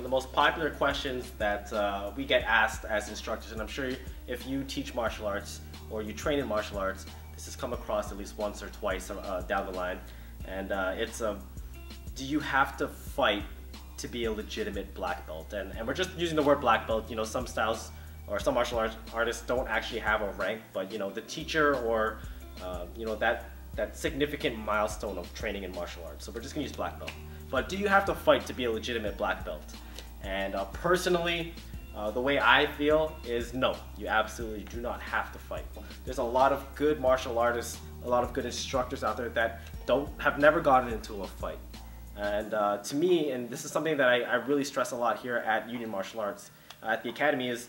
the most popular questions that we get asked as instructors, and I'm sure if you teach martial arts or you train in martial arts, this has come across at least once or twice down the line, and it's do you have to fight to be a legitimate black belt? And we're just using the word black belt. You know, some styles or some martial arts artists don't actually have a rank, but you know, the teacher or you know, that significant milestone of training in martial arts. So we're just gonna use black belt. But do you have to fight to be a legitimate black belt? And personally, the way I feel is no, you absolutely do not have to fight. There's a lot of good martial artists, a lot of good instructors out there that have never gotten into a fight. And to me, and this is something that I really stress a lot here at Union Martial Arts, at the Academy, is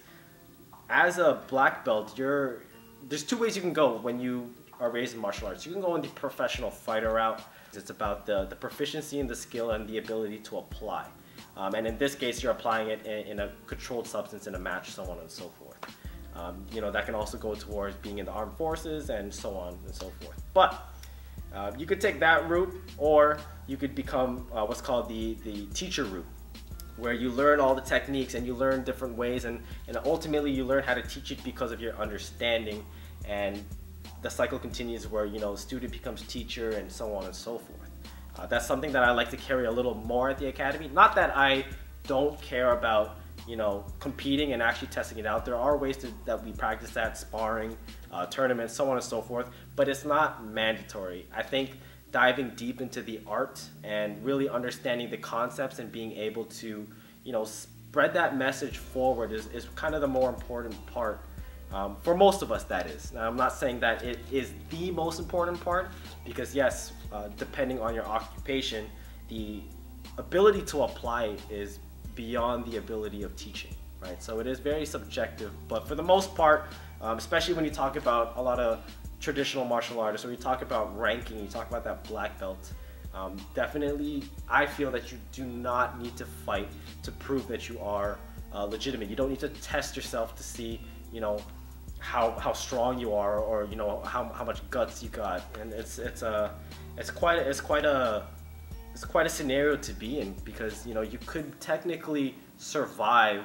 as a black belt, there's two ways you can go when you are raised in martial arts. You can go in the professional fighter route. It's about the proficiency and the skill and the ability to apply. And in this case, you're applying it in a controlled substance in a match, so on and so forth. You know, that can also go towards being in the armed forces and so on and so forth. But you could take that route, or you could become what's called the teacher route, where you learn all the techniques and you learn different ways, and ultimately you learn how to teach it because of your understanding, and the cycle continues where, you know, student becomes teacher and so on and so forth. That's something that I like to carry a little more at the Academy. Not that I don't care about, you know, competing and actually testing it out. There are ways that we practice that, sparring, tournaments, so on and so forth, but it's not mandatory. I think diving deep into the art and really understanding the concepts and being able to, you know, spread that message forward is kind of the more important part. For most of us, that is. Now, I'm not saying that it is the most important part, because yes, depending on your occupation, the ability to apply is beyond the ability of teaching, right? So it is very subjective, but for the most part, especially when you talk about a lot of traditional martial artists, or you talk about ranking, you talk about that black belt, definitely I feel that you do not need to fight to prove that you are legitimate. You don't need to test yourself to see, you know, how strong you are, or you know, how much guts you got. And it's quite a scenario to be in, because you know, you could technically survive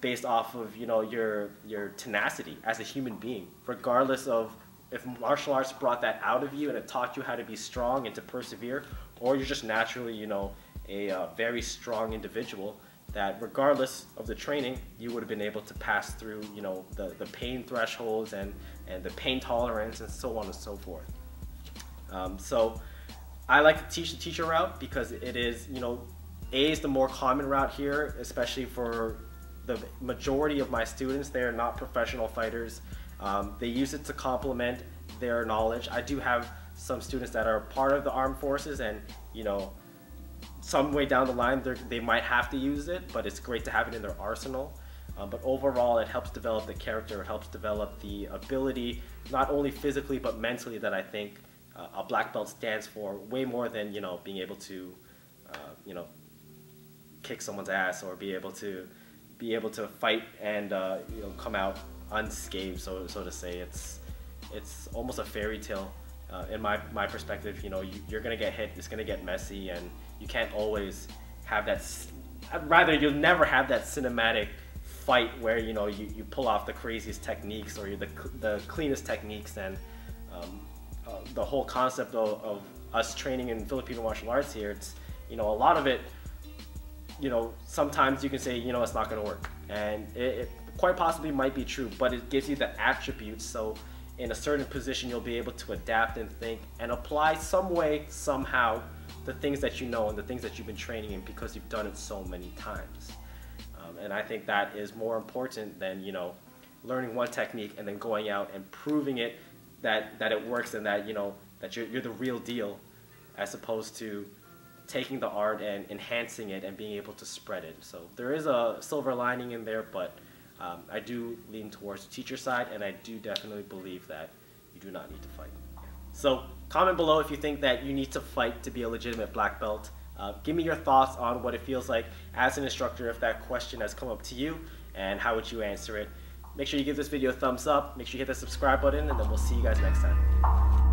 based off of, you know, your tenacity as a human being, regardless of if martial arts brought that out of you and it taught you how to be strong and to persevere, or you're just naturally, you know, a very strong individual that regardless of the training, you would have been able to pass through, you know, the pain thresholds and the pain tolerance and so on and so forth. So I like to teach the teacher route because it is, you know, A is the more common route here, especially for the majority of my students. They are not professional fighters. They use it to complement their knowledge. I do have some students that are part of the armed forces, and you know, some way down the line they might have to use it, but it's great to have it in their arsenal. But overall, it helps develop the character, it helps develop the ability, not only physically but mentally, that I think a black belt stands for, way more than, you know, being able to you know, kick someone's ass, or be able to fight and you know, come out unscathed, so to say. It's almost a fairy tale in my perspective. You know, you're gonna get hit, it's gonna get messy, and you can't always have that. Rather, you'll never have that cinematic fight where, you know, you pull off the craziest techniques, or the cleanest techniques. And the whole concept of us training in Filipino martial arts here, it's, you know, a lot of it, you know, sometimes you can say, you know, it's not going to work, and it quite possibly might be true, but it gives you the attributes, so in a certain position you'll be able to adapt and think and apply some way, somehow, the things that you know and the things that you've been training in, because you've done it so many times. And I think that is more important than, you know, learning one technique and then going out and proving it that it works, and that, you know, that you're the real deal, as opposed to taking the art and enhancing it and being able to spread it. So there is a silver lining in there, but I do lean towards the teacher side, and I do definitely believe that you do not need to fight. So comment below if you think that you need to fight to be a legitimate black belt. Give me your thoughts on what it feels like as an instructor if that question has come up to you, and how would you answer it. Make sure you give this video a thumbs up, make sure you hit the subscribe button, and then we'll see you guys next time.